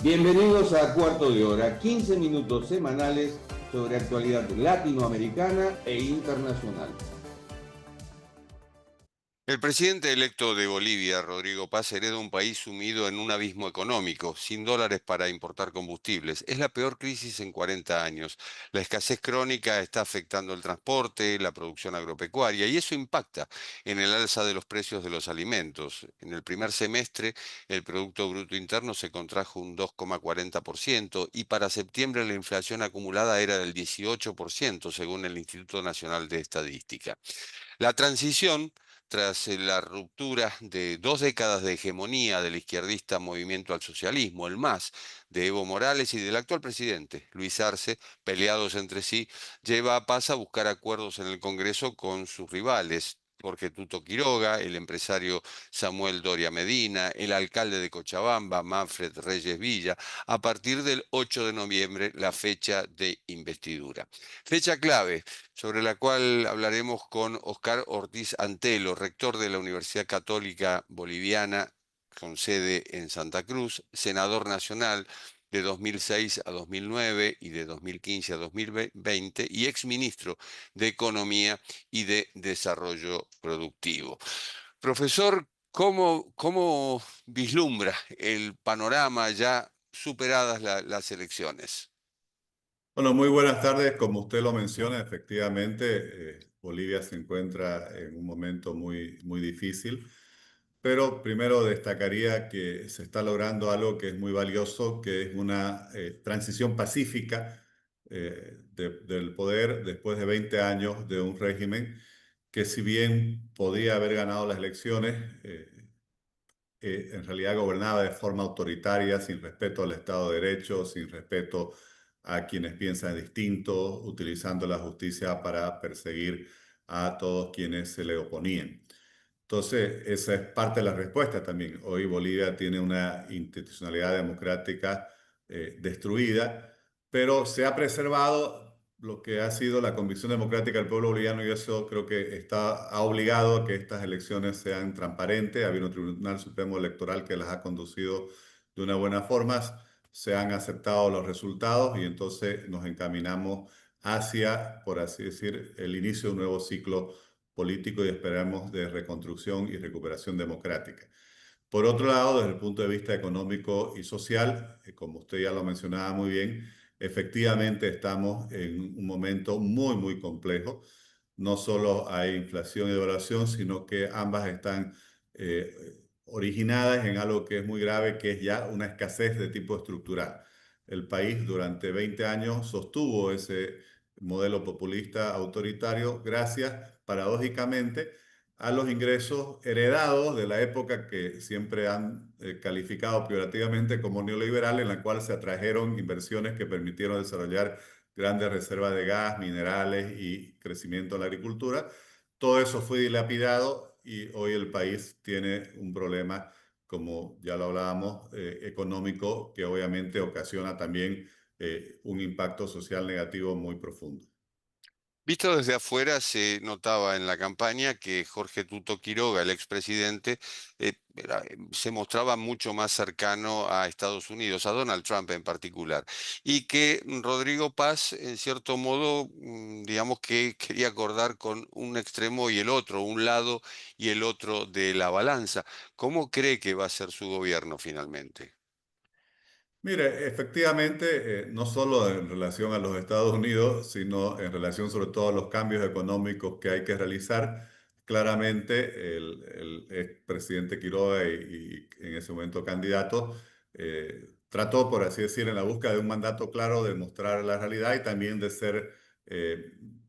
Bienvenidos a Cuarto de Hora, 15 minutos semanales sobre actualidad latinoamericana e internacional. El presidente electo de Bolivia, Rodrigo Paz, hereda un país sumido en un abismo económico, sin dólares para importar combustibles. Es la peor crisis en 40 años. La escasez crónica está afectando el transporte, la producción agropecuaria, y eso impacta en el alza de los precios de los alimentos. En el primer semestre, el Producto Bruto Interno se contrajo un 2,40% y para septiembre la inflación acumulada era del 18%, según el Instituto Nacional de Estadística. La transición, tras la ruptura de 2 décadas de hegemonía del izquierdista Movimiento al Socialismo, el MAS, de Evo Morales y del actual presidente, Luis Arce, peleados entre sí, lleva a Paz a buscar acuerdos en el Congreso con sus rivales. Jorge Tuto Quiroga, el empresario Samuel Doria Medina, el alcalde de Cochabamba, Manfred Reyes Villa, a partir del 8 de noviembre, la fecha de investidura. Fecha clave sobre la cual hablaremos con Oscar Ortiz Antelo, rector de la Universidad Católica Boliviana, con sede en Santa Cruz, senador nacional de 2006 a 2009 y de 2015 a 2020 y exministro de Economía y de Desarrollo Productivo. Profesor, ¿cómo vislumbra el panorama ya superadas las elecciones? Bueno, muy buenas tardes. Como usted lo menciona, efectivamente, Bolivia se encuentra en un momento muy difícil, pero primero destacaría que se está logrando algo que es muy valioso, que es una transición pacífica del poder después de 20 años de un régimen que, si bien podía haber ganado las elecciones, en realidad gobernaba de forma autoritaria, sin respeto al Estado de Derecho, sin respeto a quienes piensan distinto, utilizando la justicia para perseguir a todos quienes se le oponían. Entonces, esa es parte de la respuesta también. Hoy Bolivia tiene una institucionalidad democrática destruida, pero se ha preservado lo que ha sido la convicción democrática del pueblo boliviano, y eso creo que ha obligado a que estas elecciones sean transparentes. Ha habido un Tribunal Supremo Electoral que las ha conducido de una buena forma. Se han aceptado los resultados y entonces nos encaminamos hacia, por así decir, el inicio de un nuevo ciclo político y esperamos de reconstrucción y recuperación democrática. Por otro lado, desde el punto de vista económico y social, como usted ya lo mencionaba muy bien, efectivamente estamos en un momento muy complejo. No solo hay inflación y devaluación, sino que ambas están originadas en algo que es muy grave, que es ya una escasez de tipo estructural. El país durante 20 años sostuvo ese modelo populista autoritario gracias, paradójicamente, a los ingresos heredados de la época que siempre han calificado peyorativamente como neoliberal, en la cual se atrajeron inversiones que permitieron desarrollar grandes reservas de gas, minerales y crecimiento en la agricultura. Todo eso fue dilapidado y hoy el país tiene un problema, como ya lo hablábamos, económico, que obviamente ocasiona también un impacto social negativo muy profundo. Visto desde afuera, se notaba en la campaña que Jorge Tuto Quiroga, el expresidente, se mostraba mucho más cercano a Estados Unidos, a Donald Trump en particular, y que Rodrigo Paz, en cierto modo, digamos que quería acordar con un extremo y el otro, un lado y el otro de la balanza. ¿Cómo cree que va a ser su gobierno finalmente? Mire, efectivamente, no solo en relación a los Estados Unidos, sino en relación sobre todo a los cambios económicos que hay que realizar, claramente el expresidente Quiroga y en ese momento candidato trató, por así decir, en la búsqueda de un mandato claro, de mostrar la realidad y también de ser,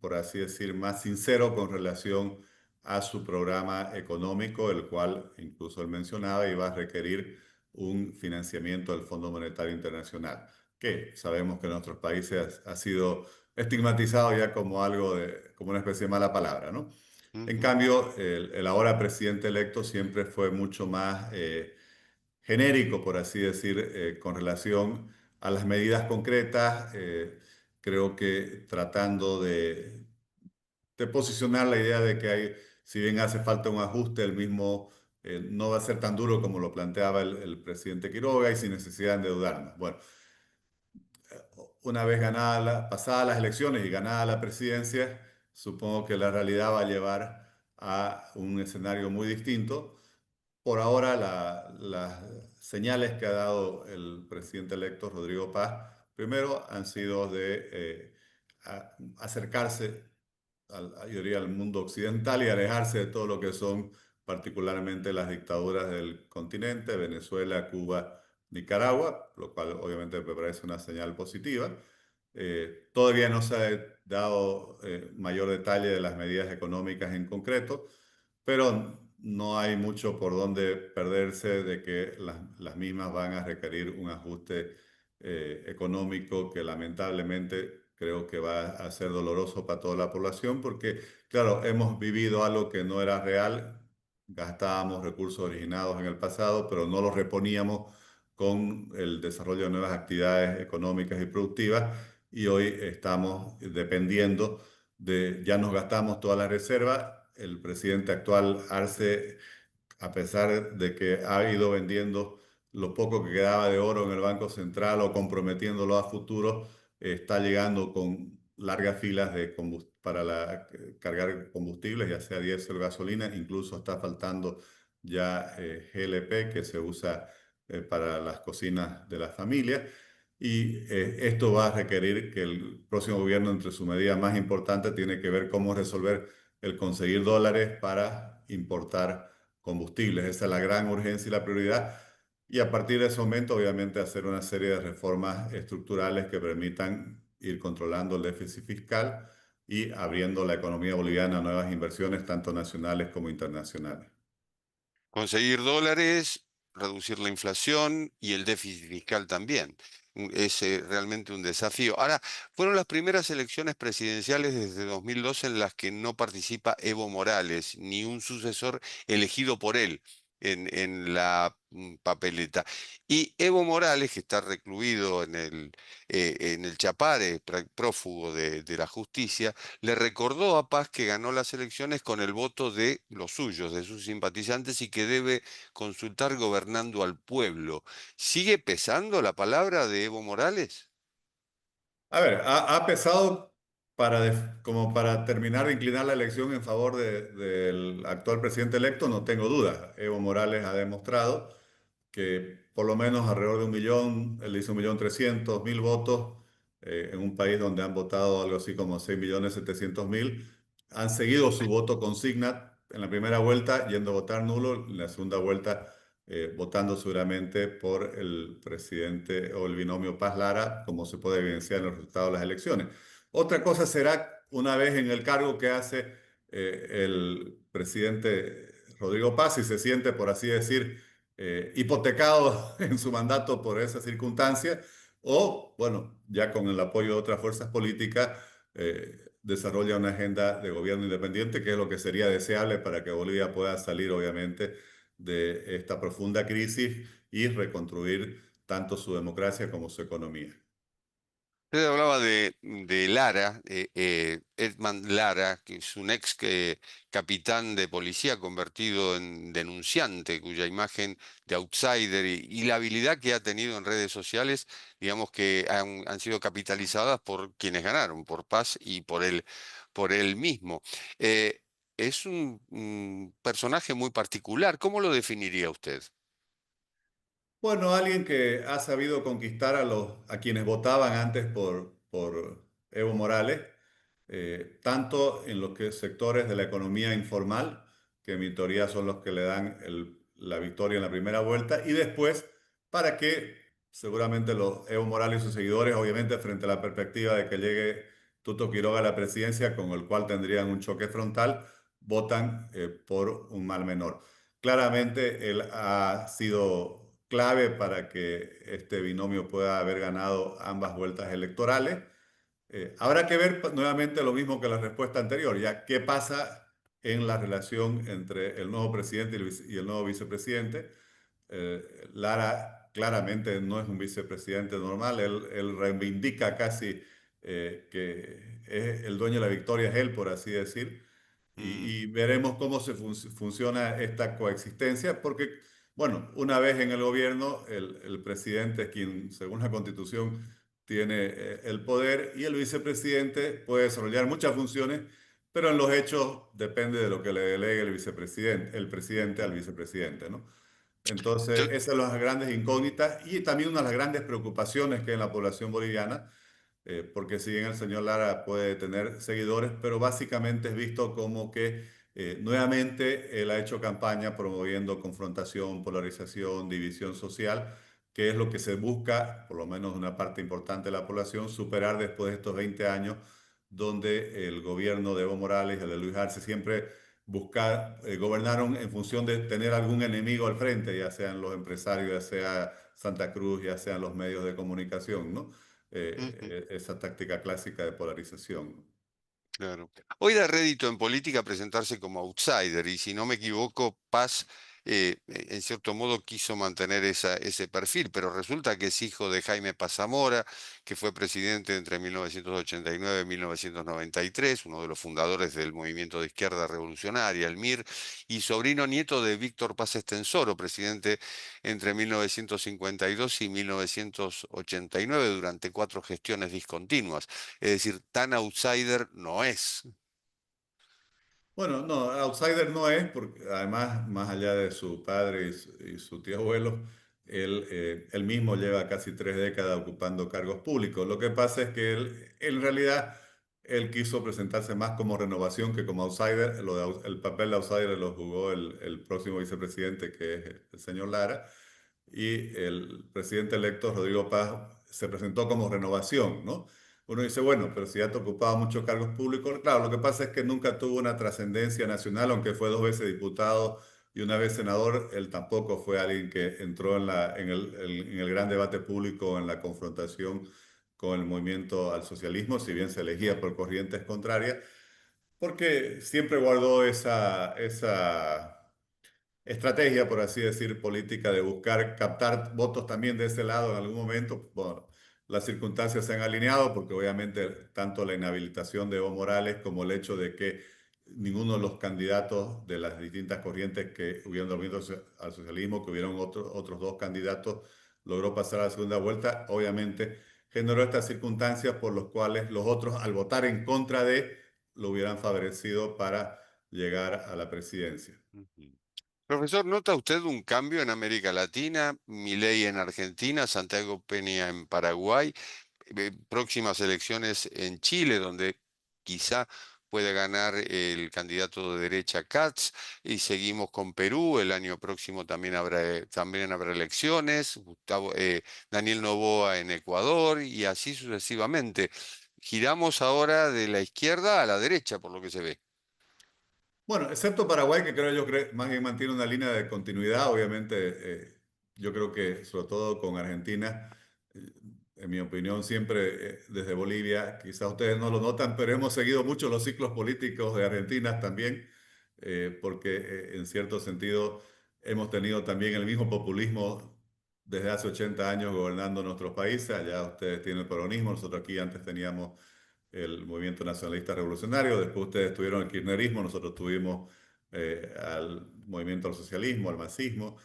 por así decir, más sincero con relación a su programa económico, el cual incluso él mencionaba iba a requerir un financiamiento del Fondo Monetario Internacional, que sabemos que en nuestros países ha sido estigmatizado ya como algo como una especie de mala palabra, ¿no? En Ujú. cambio, el ahora presidente electo siempre fue mucho más genérico, por así decir, con relación a las medidas concretas. Creo que tratando de posicionar la idea de que hay, si bien hace falta un ajuste, él mismo no va a ser tan duro como lo planteaba el presidente Quiroga y sin necesidad de endeudarnos. Bueno, una vez pasadas las elecciones y ganada la presidencia, supongo que la realidad va a llevar a un escenario muy distinto. Por ahora, las señales que ha dado el presidente electo, Rodrigo Paz, primero han sido de acercarse yo diría, al mundo occidental y alejarse de todo lo que son particularmente las dictaduras del continente, Venezuela, Cuba, Nicaragua, lo cual obviamente me parece una señal positiva. Todavía no se ha dado mayor detalle de las medidas económicas en concreto, pero no hay mucho por donde perderse de que las mismas van a requerir un ajuste económico que lamentablemente creo que va a ser doloroso para toda la población porque, claro, hemos vivido algo que no era real, gastábamos recursos originados en el pasado, pero no los reponíamos con el desarrollo de nuevas actividades económicas y productivas y hoy estamos dependiendo ya nos gastamos todas las reservas. El presidente actual Arce, a pesar de que ha ido vendiendo lo poco que quedaba de oro en el Banco Central o comprometiéndolo a futuro, está llegando con largas filas para cargar combustibles, ya sea diésel o gasolina, incluso está faltando ya GLP que se usa para las cocinas de las familias. Y esto va a requerir que el próximo gobierno, entre sus medidas más importantes, tiene que ver cómo resolver el conseguir dólares para importar combustibles. Esa es la gran urgencia y la prioridad. Y a partir de ese momento, obviamente, hacer una serie de reformas estructurales que permitan ir controlando el déficit fiscal y abriendo la economía boliviana a nuevas inversiones, tanto nacionales como internacionales. Conseguir dólares, reducir la inflación y el déficit fiscal también. Es realmente un desafío. Ahora, fueron las primeras elecciones presidenciales desde 2012 en las que no participa Evo Morales, ni un sucesor elegido por él en la papeleta. Y Evo Morales, que está recluido en el Chapare, prófugo de la justicia, le recordó a Paz que ganó las elecciones con el voto de los suyos, de sus simpatizantes, y que debe consultar gobernando al pueblo. ¿Sigue pesando la palabra de Evo Morales? A ver, ha pesado como para terminar de inclinar la elección en favor del actual presidente electo, no tengo dudas. Evo Morales ha demostrado que por lo menos alrededor de 1 millón, él hizo 1.300.000 votos en un país donde han votado algo así como 6.700.000, han seguido su voto consigna en la primera vuelta yendo a votar nulo, en la segunda vuelta votando seguramente por el presidente o el binomio Paz-Lara, como se puede evidenciar en los resultados de las elecciones. Otra cosa será una vez en el cargo que hace el presidente Rodrigo Paz, si se siente, por así decir, hipotecado en su mandato por esa circunstancia, o, bueno, ya con el apoyo de otras fuerzas políticas, desarrolla una agenda de gobierno independiente, que es lo que sería deseable para que Bolivia pueda salir, obviamente, de esta profunda crisis y reconstruir tanto su democracia como su economía. Usted hablaba de Lara, Edmond Lara, que es un ex capitán de policía convertido en denunciante, cuya imagen de outsider y la habilidad que ha tenido en redes sociales, digamos que han sido capitalizadas por quienes ganaron, por Paz y por él mismo. Eh, es un personaje muy particular. ¿Cómo lo definiría usted? Bueno, alguien que ha sabido conquistar a quienes votaban antes por Evo Morales, tanto en los sectores de la economía informal, que en mi teoría son los que le dan la victoria en la primera vuelta, y después para que seguramente los Evo Morales y sus seguidores, obviamente frente a la perspectiva de que llegue Tuto Quiroga a la presidencia, con el cual tendrían un choque frontal, votan por un mal menor. Claramente él ha sido clave para que este binomio pueda haber ganado ambas vueltas electorales. Habrá que ver nuevamente lo mismo que la respuesta anterior, ya qué pasa en la relación entre el nuevo presidente y el nuevo vicepresidente. Lara claramente no es un vicepresidente normal, él reivindica casi que el dueño de la victoria es él, por así decir. Mm. y veremos cómo funciona esta coexistencia, porque, bueno, una vez en el gobierno, el presidente es quien, según la Constitución, tiene el poder y el vicepresidente puede desarrollar muchas funciones, pero en los hechos depende de lo que le delegue el presidente al vicepresidente, ¿no? Entonces, Yo- esas son las grandes incógnitas y también una de las grandes preocupaciones que hay en la población boliviana, porque si bien el señor Lara puede tener seguidores, pero básicamente es visto como que nuevamente él ha hecho campaña promoviendo confrontación, polarización, división social, que es lo que se busca, por lo menos una parte importante de la población, superar después de estos 20 años, donde el gobierno de Evo Morales y el de Luis Arce siempre gobernaron en función de tener algún enemigo al frente, ya sean los empresarios, ya sea Santa Cruz, ya sean los medios de comunicación, ¿no? Ujú. Esa táctica clásica de polarización. Claro. Hoy da rédito en política presentarse como outsider y si no me equivoco, Paz en cierto modo quiso mantener ese perfil, pero resulta que es hijo de Jaime Paz Zamora, que fue presidente entre 1989 y 1993, uno de los fundadores del movimiento de izquierda revolucionaria, el MIR, y sobrino nieto de Víctor Paz Estensoro, presidente entre 1952 y 1989 durante 4 gestiones discontinuas. Es decir, tan outsider no es. Bueno, no, outsider no es, porque además, más allá de su padre y su tío abuelo, él mismo lleva casi 3 décadas ocupando cargos públicos. Lo que pasa es que él, en realidad, él quiso presentarse más como renovación que como outsider. El papel de outsider lo jugó el próximo vicepresidente, que es el señor Lara, y el presidente electo, Rodrigo Paz, se presentó como renovación, ¿no? Uno dice, bueno, pero si ya te ocupaba muchos cargos públicos, claro, lo que pasa es que nunca tuvo una trascendencia nacional, aunque fue 2 veces diputado y una vez senador, él tampoco fue alguien que entró en el gran debate público, en la confrontación con el movimiento al socialismo, si bien se elegía por corrientes contrarias, porque siempre guardó esa estrategia, por así decir, política de buscar captar votos también de ese lado en algún momento. Bueno, las circunstancias se han alineado porque obviamente tanto la inhabilitación de Evo Morales como el hecho de que ninguno de los candidatos de las distintas corrientes que hubieron del movimiento al socialismo, que hubieron otros 2 candidatos, logró pasar a la segunda vuelta, obviamente generó estas circunstancias por las cuales los otros, al votar en contra de, lo hubieran favorecido para llegar a la presidencia. Ujú. Profesor, ¿nota usted un cambio en América Latina? Milei en Argentina, Santiago Peña en Paraguay, próximas elecciones en Chile, donde quizá puede ganar el candidato de derecha Katz, y seguimos con Perú, el año próximo también habrá elecciones, Daniel Noboa en Ecuador, y así sucesivamente. Giramos ahora de la izquierda a la derecha, por lo que se ve. Bueno, excepto Paraguay, que creo yo más bien mantiene una línea de continuidad, obviamente, yo creo que sobre todo con Argentina, eh, en mi opinión, siempre desde Bolivia, quizás ustedes no lo notan, pero hemos seguido mucho los ciclos políticos de Argentina también, porque en cierto sentido hemos tenido también el mismo populismo desde hace 80 años gobernando nuestros países. Allá ustedes tienen el peronismo, nosotros aquí antes teníamos el movimiento nacionalista revolucionario, después ustedes tuvieron el kirchnerismo, nosotros tuvimos al movimiento al socialismo, al masismo,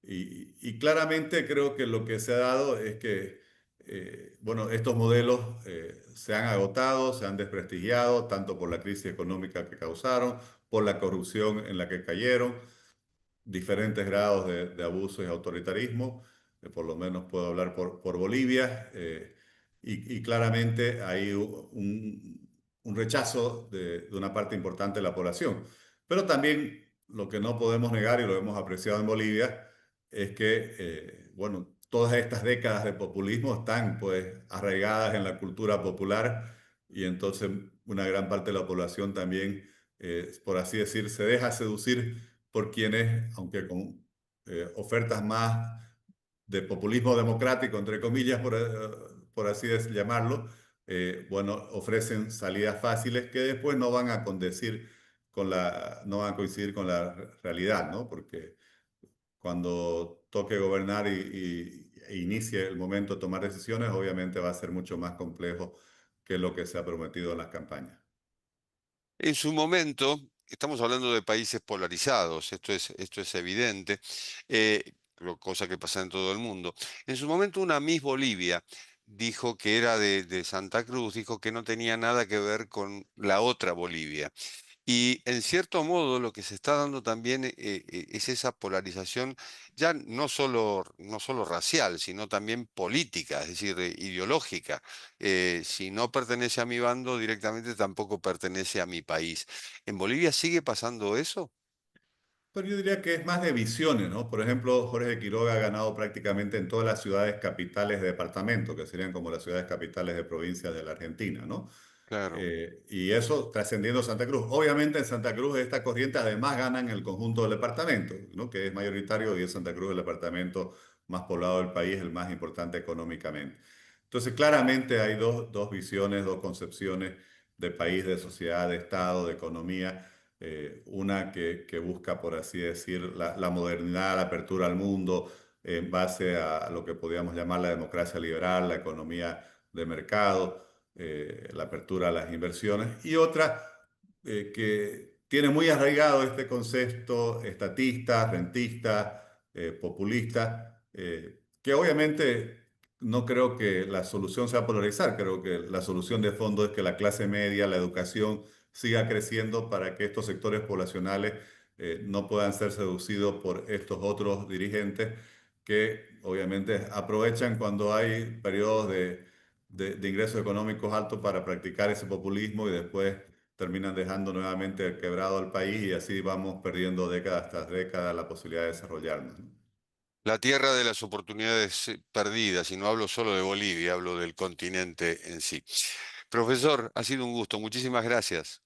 y claramente creo que lo que se ha dado es que, bueno, estos modelos se han agotado, se han desprestigiado, tanto por la crisis económica que causaron, por la corrupción en la que cayeron, diferentes grados de abuso y autoritarismo, por lo menos puedo hablar por Bolivia, y claramente hay un rechazo de una parte importante de la población. Pero también lo que no podemos negar, y lo hemos apreciado en Bolivia, es que, bueno, todas estas décadas de populismo están pues arraigadas en la cultura popular y entonces una gran parte de la población también, por así decir, se deja seducir por quienes, aunque con ofertas más de populismo democrático, entre comillas, por así llamarlo, bueno, ofrecen salidas fáciles que después no van a condecir no van a coincidir con la realidad, ¿no? Porque cuando toque gobernar e inicie el momento de tomar decisiones, obviamente va a ser mucho más complejo que lo que se ha prometido en las campañas. En su momento, estamos hablando de países polarizados, esto es evidente, cosa que pasa en todo el mundo. En su momento una Miss Bolivia dijo que era de Santa Cruz, dijo que no tenía nada que ver con la otra Bolivia. Y en cierto modo lo que se está dando también es esa polarización ya no solo racial, sino también política, es decir, ideológica. Si no pertenece a mi bando, directamente tampoco pertenece a mi país. ¿En Bolivia sigue pasando eso? Pero yo diría que es más de visiones, ¿no? Por ejemplo, Jorge Quiroga ha ganado prácticamente en todas las ciudades capitales de departamento, que serían como las ciudades capitales de provincias de la Argentina, ¿no? Claro. Y eso trascendiendo Santa Cruz. Obviamente en Santa Cruz esta corriente además gana en el conjunto del departamento, ¿no? Que es mayoritario y es Santa Cruz el departamento más poblado del país, el más importante económicamente. Entonces claramente hay dos visiones, dos concepciones de país, de sociedad, de Estado, de economía. Una que busca, por así decir, la modernidad, la apertura al mundo en base a lo que podríamos llamar la democracia liberal, la economía de mercado, la apertura a las inversiones, y otra que tiene muy arraigado este concepto estatista, rentista, populista, que obviamente no creo que la solución sea polarizar, creo que la solución de fondo es que la clase media, la educación siga creciendo para que estos sectores poblacionales no puedan ser seducidos por estos otros dirigentes que obviamente aprovechan cuando hay periodos de ingresos económicos altos para practicar ese populismo y después terminan dejando nuevamente quebrado al país y así vamos perdiendo década tras década la posibilidad de desarrollarnos, ¿no? La tierra de las oportunidades perdidas, y no hablo solo de Bolivia, hablo del continente en sí. Profesor, ha sido un gusto. Muchísimas gracias.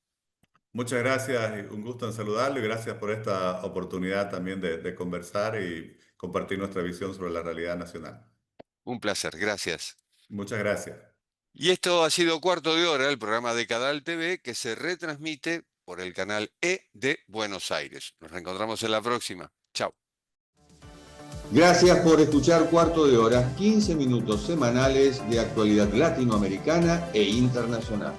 Muchas gracias y un gusto en saludarlo y gracias por esta oportunidad también de conversar y compartir nuestra visión sobre la realidad nacional. Un placer. Gracias. Muchas gracias. Y esto ha sido Cuarto de Hora, el programa de Cadal TV que se retransmite por el canal E de Buenos Aires. Nos reencontramos en la próxima. Chao. Gracias por escuchar Cuarto de Hora, 15 minutos semanales de actualidad latinoamericana e internacional.